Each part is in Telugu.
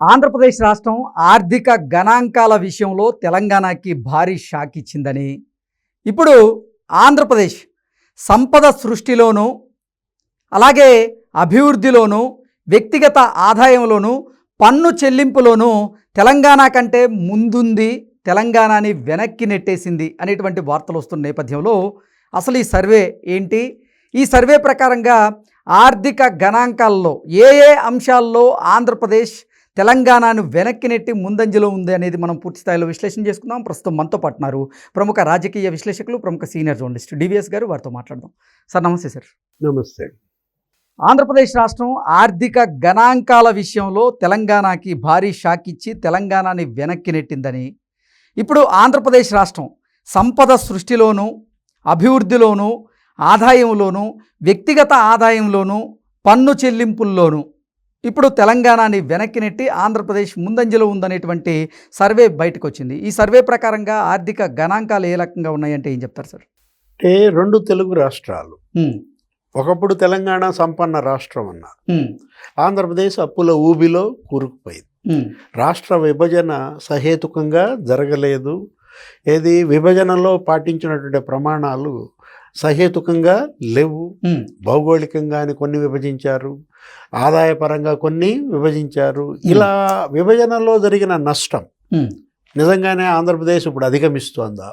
ఆంధ్రప్రదేశ్ రాష్ట్రం ఆర్థిక గణాంకాల విషయంలో తెలంగాణకి భారీ షాక్ ఇచ్చిందని, ఇప్పుడు ఆంధ్రప్రదేశ్ సంపద సృష్టిలోనూ అలాగే అభివృద్ధిలోనూ వ్యక్తిగత ఆదాయంలోనూ పన్ను చెల్లింపులోనూ తెలంగాణ కంటే ముందుంది, తెలంగాణని వెనక్కి నెట్టేసింది అనేటువంటి వార్తలు వస్తున్న నేపథ్యంలో అసలు ఈ సర్వే ఏంటి, ఈ సర్వే ప్రకారంగా ఆర్థిక గణాంకాల్లో ఏ అంశాల్లో ఆంధ్రప్రదేశ్ తెలంగాణను వెనక్కి నెట్టి ముందంజలో ఉంది అనేది మనం పూర్తి స్థాయిలో విశ్లేషణ చేసుకుందాం. ప్రస్తుతం మనతో పాటున్నారు ప్రముఖ రాజకీయ విశ్లేషకులు, ప్రముఖ సీనియర్ జర్నలిస్ట్ డివిఎస్ గారు. వారితో మాట్లాడదాం. సార్ నమస్తే. సార్ నమస్తే. ఆంధ్రప్రదేశ్ రాష్ట్రం ఆర్థిక గణాంకాల విషయంలో తెలంగాణకి భారీ షాక్ ఇచ్చి తెలంగాణని వెనక్కి నెట్టిందని, ఇప్పుడు ఆంధ్రప్రదేశ్ రాష్ట్రం సంపద సృష్టిలోనూ అభివృద్ధిలోనూ ఆదాయంలోనూ వ్యక్తిగత ఆదాయంలోనూ పన్ను చెల్లింపుల్లోనూ ఇప్పుడు తెలంగాణని వెనక్కి నెట్టి ఆంధ్రప్రదేశ్ ముందంజలో ఉందనేటువంటి సర్వే బయటకు వచ్చింది. ఈ సర్వే ప్రకారంగా ఆర్థిక గణాంకాలు ఏ రకంగా ఉన్నాయంటే ఏం చెప్తారు సార్? అంటే రెండు తెలుగు రాష్ట్రాలు, ఒకప్పుడు తెలంగాణ సంపన్న రాష్ట్రం అన్నారు, ఆంధ్రప్రదేశ్ అప్పుల ఊబిలో కూరుకుపోయింది. రాష్ట్ర విభజన సహేతుకంగా జరగలేదు. ఏది విభజనలో పాటించినటువంటి ప్రమాణాలు సహేతుకంగా లేవు. భౌగోళికంగా కొన్ని విభజించారు, ఆదాయపరంగా కొన్ని విభజించారు. ఇలా విభజనలో జరిగిన నష్టం నిజంగానే ఆంధ్రప్రదేశ్ ఇప్పుడు అధిగమిస్తోందా?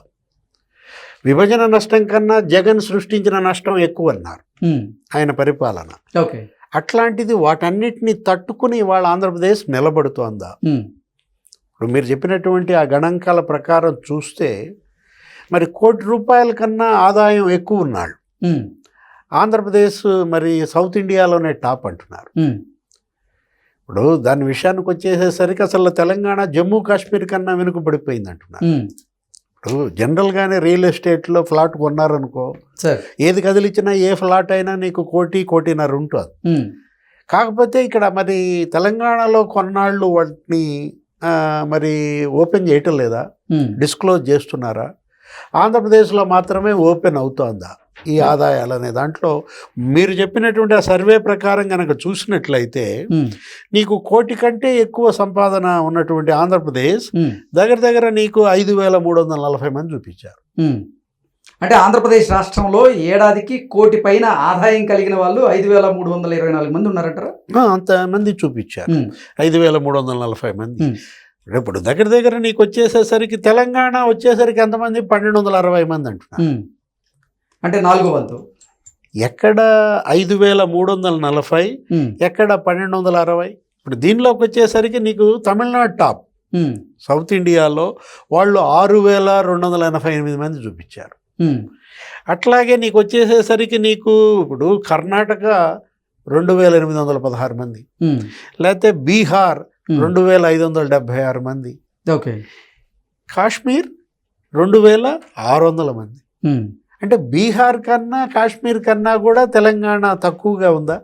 విభజన నష్టం కన్నా జగన్ సృష్టించిన నష్టం ఎక్కువ అన్నారు ఆయన పరిపాలన. అట్లాంటిది వాటన్నిటిని తట్టుకుని ఇవాళ ఆంధ్రప్రదేశ్ నిలబడుతోందా? ఇప్పుడు మీరు చెప్పినటువంటి ఆ గణాంకాల ప్రకారం చూస్తే మరి ₹1,00,00,000 కన్నా ఆదాయం ఎక్కువ ఉన్నాడు. ఆంధ్రప్రదేశ్ మరి సౌత్ ఇండియాలోనే టాప్ అంటున్నారు. ఇప్పుడు దాని విషయానికి వచ్చేసేసరికి అసలు తెలంగాణ జమ్మూ కాశ్మీర్ కన్నా వెనుకబడిపోయింది అంటున్నారు. ఇప్పుడు జనరల్గానే రియల్ ఎస్టేట్లో ఫ్లాట్ కొన్నారనుకో, ఏది కదిలిచ్చినా ఏ ఫ్లాట్ అయినా నీకు 1,00,00,000-1,50,00,000 ఉంటుంది. కాకపోతే ఇక్కడ మరి తెలంగాణలో కొన్నాళ్ళు వాటిని మరి ఓపెన్ చేయటం లేదా, డిస్క్లోజ్ చేస్తున్నారా? ఆంధ్రప్రదేశ్లో మాత్రమే ఓపెన్ అవుతోందా ఈ ఆదాయాలు అనే దాంట్లో? మీరు చెప్పినటువంటి ఆ సర్వే ప్రకారం కనుక చూసినట్లయితే నీకు 1,00,00,000 కంటే ఎక్కువ సంపాదన ఉన్నటువంటి ఆంధ్రప్రదేశ్ దగ్గర దగ్గర నీకు 5,340 మంది చూపించారు. అంటే ఆంధ్రప్రదేశ్ రాష్ట్రంలో ఏడాదికి 1,00,00,000 పైన ఆదాయం కలిగిన వాళ్ళు 5,324 మంది ఉన్నారంటారా? అంతమంది చూపించారు, 5,340 మంది. ఇప్పుడు దగ్గర దగ్గర నీకు వచ్చేసేసరికి తెలంగాణ వచ్చేసరికి ఎంతమంది? 1,260 మంది అంటున్నారు. అంటే 4వ వంతు. ఎక్కడ 5,340, ఎక్కడ 1,260? ఇప్పుడు దీనిలోకి వచ్చేసరికి నీకు తమిళనాడు టాప్. సౌత్ ఇండియాలో వాళ్ళు 6,288 మంది చూపించారు. అట్లాగే నీకు వచ్చేసేసరికి నీకు ఇప్పుడు కర్ణాటక 2,816 మంది, లేకపోతే బీహార్ 2,576 మంది, కాశ్మీర్ 2,600 మంది. అంటే బీహార్ కన్నా కాశ్మీర్ కన్నా కూడా తెలంగాణ తక్కువగా ఉందా?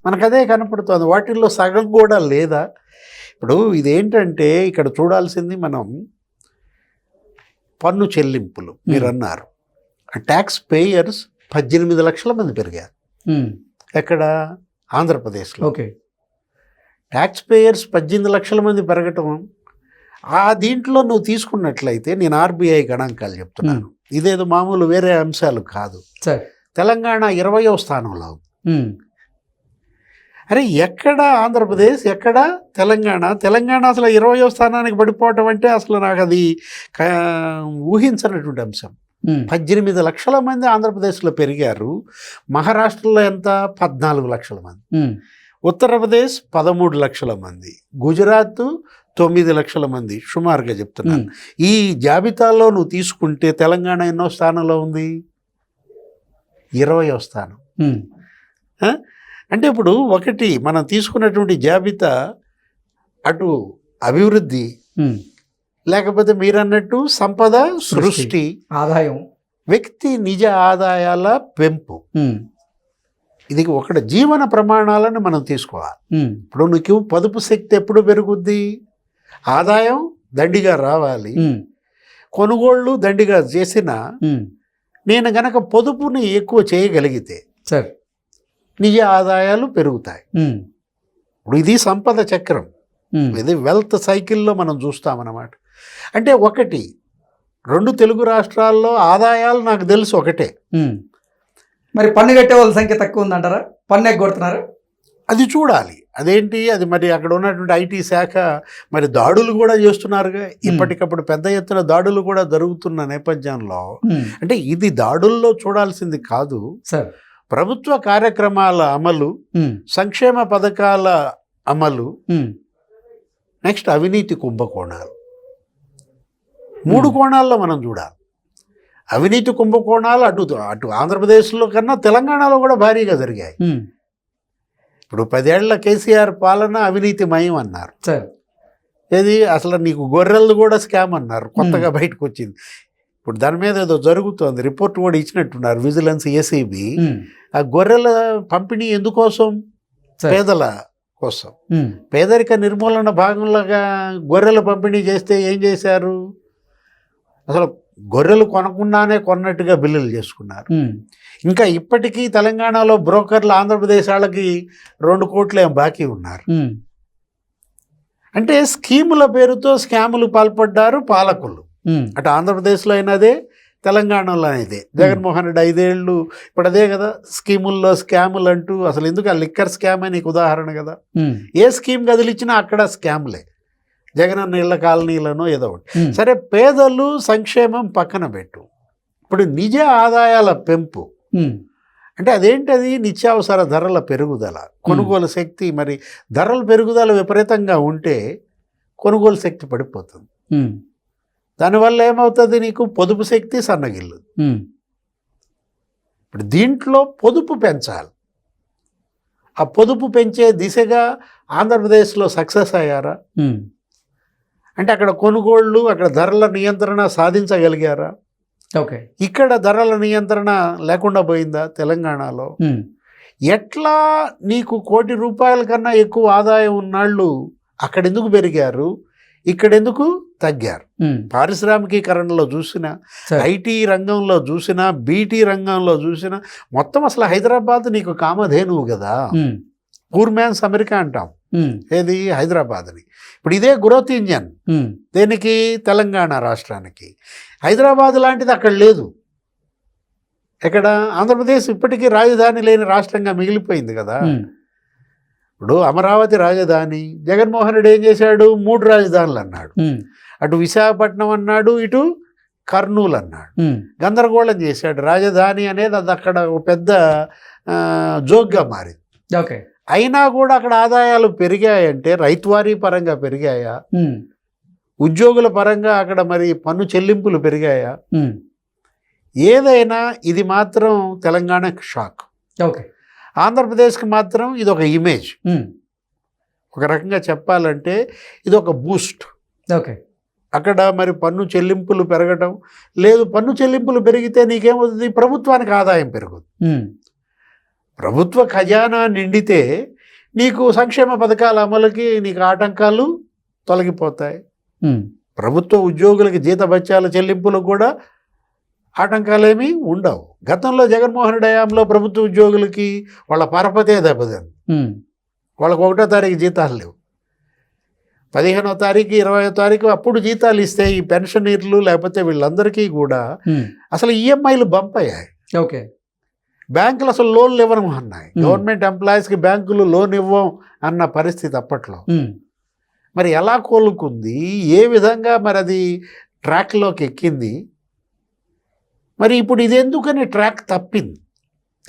మనకు అదే కనపడుతుంది. వాటిల్లో సగం కూడా లేదా? ఇప్పుడు ఇదేంటంటే ఇక్కడ చూడాల్సింది మనం పన్ను చెల్లింపులు. మీరు అన్నారు ట్యాక్స్ పేయర్స్ 18 లక్షల మంది పెరిగారు. ఎక్కడ? ఆంధ్రప్రదేశ్లో. ట్యాక్స్ పేయర్స్ 18 లక్షల మంది పెరగటం, ఆ దీంట్లో నువ్వు తీసుకున్నట్లయితే, నేను ఆర్బీఐ గణాంకాలు చెప్తున్నాను, ఇదేదో మామూలు వేరే అంశాలు కాదు. తెలంగాణ 20వ స్థానంలో ఉంది. అరే ఎక్కడ ఆంధ్రప్రదేశ్, ఎక్కడ తెలంగాణ? తెలంగాణ అసలు 20వ స్థానానికి పడిపోవటం అంటే అసలు నాకు అది ఊహించనటువంటి అంశం. 18 లక్షల మంది ఆంధ్రప్రదేశ్లో పెరిగారు. మహారాష్ట్రలో ఎంత? 14 లక్షల మంది. ఉత్తరప్రదేశ్ 13 లక్షల మంది. గుజరాత్ 9 లక్షల మంది. సుమారుగా చెప్తున్నాను. ఈ జాబితాలో నువ్వు తీసుకుంటే తెలంగాణ ఎన్నో స్థానంలో ఉంది? 20వ స్థానం. అంటే ఇప్పుడు ఒకటి మనం తీసుకున్నటువంటి జాబితా అటు అభివృద్ధి, లేకపోతే మీరన్నట్టు సంపద సృష్టి, ఆదాయం, వ్యక్తి నిజ ఆదాయాల పెంపు, ఇది ఒకటి జీవన ప్రమాణాలను మనం తీసుకోవాలి. ఇప్పుడు నీకు పొదుపు శక్తి ఎప్పుడు పెరుగుద్ది? ఆదాయం దండిగా రావాలి, కొనుగోళ్ళు దండిగా చేసినా నేను గనక పొదుపుని ఎక్కువ చేయగలిగితే నిజ ఆదాయాలు పెరుగుతాయి. ఇప్పుడు ఇది సంపద చక్రం. ఇది వెల్త్ సైకిల్లో మనం చూస్తామన్నమాట. అంటే ఒకటి 2 తెలుగు రాష్ట్రాల్లో ఆదాయాలు నాకు తెలుసు ఒకటే. మరి పన్ను కట్టే వాళ్ళ సంఖ్య తక్కువ ఉందంటారా? పన్ను ఎగ్గొడుతున్నారు. అది చూడాలి. అదేంటి అది మరి అక్కడ ఉన్నటువంటి ఐటీ శాఖ మరి దాడులు కూడా చేస్తున్నారుగా. ఇప్పటికప్పుడు పెద్ద ఎత్తున దాడులు కూడా జరుగుతున్న నేపథ్యంలో అంటే ఇది దాడుల్లో చూడాల్సింది కాదు. సార్, ప్రభుత్వ కార్యక్రమాల అమలు, సంక్షేమ పథకాల అమలు, నెక్స్ట్ అవినీతి కుంభకోణాలు, 3 కోణాల్లో మనం చూడాలి. అవినీతి కుంభకోణాలు అటు ఆంధ్రప్రదేశ్లో కన్నా తెలంగాణలో కూడా భారీగా జరిగాయి. ఇప్పుడు 10 ఏళ్ల కేసీఆర్ పాలన అవినీతిమయం అన్నారు. ఏది అసలు నీకు గొర్రెలు కూడా స్కామ్ అన్నారు, కొత్తగా బయటకు వచ్చింది. ఇప్పుడు దాని మీద ఏదో జరుగుతోంది, రిపోర్ట్ కూడా ఇచ్చినట్టున్నారు విజిలెన్స్, ఏసీబీ. ఆ గొర్రెల పంపిణీ ఎందుకోసం? పేదల కోసం. పేదరిక నిర్మూలన భాగంలోగా గొర్రెల పంపిణీ చేస్తే ఏం చేశారు? అసలు గొర్రెలు కొనకుండానే కొన్నట్టుగా బిల్లులు చేసుకున్నారు. ఇంకా ఇప్పటికీ తెలంగాణలో బ్రోకర్లు ఆంధ్రప్రదేశ్ వాళ్ళకి 2 కోట్లు ఏం బాకీ ఉన్నారు. అంటే స్కీముల పేరుతో స్కాములు పాల్పడ్డారు పాలకులు. అటు ఆంధ్రప్రదేశ్లో అయినదే, తెలంగాణలో అనేదే. జగన్మోహన్ రెడ్డి 5 ఏళ్ళు ఇప్పుడు అదే కదా, స్కీముల్లో స్కాములు అంటూ. అసలు ఎందుకు ఆ లిక్కర్ స్కామ్ అని ఉదాహరణ కదా. ఏ స్కీమ్ కదిలిచ్చినా అక్కడ స్కాములే. జగనన్న ఇళ్ల కాలనీలను ఏదో ఒకటి. సరే, పేదలు సంక్షేమం పక్కన పెట్టు. ఇప్పుడు నిజ ఆదాయాల పెంపు అంటే అదేంటది? నిత్యావసర ధరల పెరుగుదల, కొనుగోలు శక్తి. మరి ధరల పెరుగుదల విపరీతంగా ఉంటే కొనుగోలు శక్తి పడిపోతుంది. దానివల్ల ఏమవుతుంది? నీకు పొదుపు శక్తి సన్నగిల్లు. ఇప్పుడు దీంట్లో పొదుపు పెంచాలి. ఆ పొదుపు పెంచే దిశగా ఆంధ్రప్రదేశ్లో సక్సెస్ అయ్యారా? అంటే అక్కడ కొనుగోళ్ళు, అక్కడ ధరల నియంత్రణ సాధించగలిగారా? ఓకే. ఇక్కడ ధరల నియంత్రణ లేకుండా పోయిందా తెలంగాణలో? ఎట్లా నీకు ₹1,00,00,000 కన్నా ఎక్కువ ఆదాయం ఉన్నాళ్ళు అక్కడెందుకు పెరిగారు, ఇక్కడెందుకు తగ్గారు? పారిశ్రామికీకరణలో చూసినా, ఐటీ రంగంలో చూసినా, బీటీ రంగంలో చూసినా, మొత్తం అసలు హైదరాబాద్ నీకు కామధేనువు కదా. పూర్ మ్యాన్స్ అమెరికా అంటాం, ఏది హైదరాబాద్ని. ఇప్పుడు ఇదే గ్రోత్ ఇంజన్ దేనికి? తెలంగాణ రాష్ట్రానికి. హైదరాబాద్ లాంటిది అక్కడ లేదు. ఇక్కడ ఆంధ్రప్రదేశ్ ఇప్పటికీ రాజధాని లేని రాష్ట్రంగా మిగిలిపోయింది కదా. ఇప్పుడు అమరావతి రాజధాని, జగన్మోహన్ రెడ్డి ఏం చేశాడు? 3 రాజధానులు అన్నాడు. అటు విశాఖపట్నం అన్నాడు, ఇటు కర్నూలు అన్నాడు. గందరగోళం చేశాడు. రాజధాని అనేది అది అక్కడ ఒక పెద్ద జోక్గా మారింది. ఓకే. అయినా కూడా అక్కడ ఆదాయాలు పెరిగాయంటే రైతువారీ పరంగా పెరిగాయా? ఉద్యోగుల పరంగా అక్కడ మరి పన్ను చెల్లింపులు పెరిగాయా? ఏదైనా ఇది మాత్రం తెలంగాణకు షాక్. ఓకే. ఆంధ్రప్రదేశ్కి మాత్రం ఇది ఒక ఇమేజ్. ఒక రకంగా చెప్పాలంటే ఇది ఒక బూస్ట్. ఓకే. అక్కడ మరి పన్ను చెల్లింపులు పెరగటం లేదు. పన్ను చెల్లింపులు పెరిగితే నీకేమవుతుంది? ప్రభుత్వానికి ఆదాయం పెరుగుతుంది. ప్రభుత్వ ఖజానా నిండితే నీకు సంక్షేమ పథకాల అమలుకి నీకు ఆటంకాలు తొలగిపోతాయి. ప్రభుత్వ ఉద్యోగులకి జీతభత్యాల చెల్లింపులకు కూడా ఆటంకాలేమీ ఉండవు. గతంలో జగన్మోహన్ రెడ్డి హయాంలో ప్రభుత్వ ఉద్యోగులకి వాళ్ళ పరపతే దెబ్బతింది. వాళ్ళకు 1వ తారీఖు జీతాలు లేవు. 15వ తారీఖు 20వ తారీఖు అప్పుడు జీతాలు ఇస్తే ఈ పెన్షనర్లు లేకపోతే వీళ్ళందరికీ కూడా అసలు ఈఎంఐలు బంప్ అయ్యాయి. ఓకే. బ్యాంకులు అసలు లోన్లు ఇవ్వడం అన్నాయి. గవర్నమెంట్ ఎంప్లాయీస్కి బ్యాంకులు లోన్ ఇవ్వం అన్న పరిస్థితి అప్పట్లో. మరి ఎలా కోలుకుంది? ఏ విధంగా మరి అది ట్రాక్లోకి ఎక్కింది? మరి ఇప్పుడు ఇది ఎందుకని ట్రాక్ తప్పింది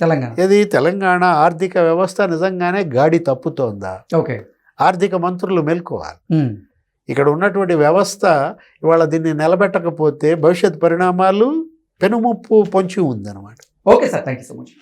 తెలంగాణ? ఇది తెలంగాణ ఆర్థిక వ్యవస్థ నిజంగానే గాడి తప్పుతోందా? ఓకే. ఆర్థిక మంత్రులు మేల్కోవాలి. ఇక్కడ ఉన్నటువంటి వ్యవస్థ ఇవాళ దీన్ని నిలబెట్టకపోతే భవిష్యత్ పరిణామాలు పెనుముప్పు పొంచి ఉందన్నమాట. Okay sir, thank you so much.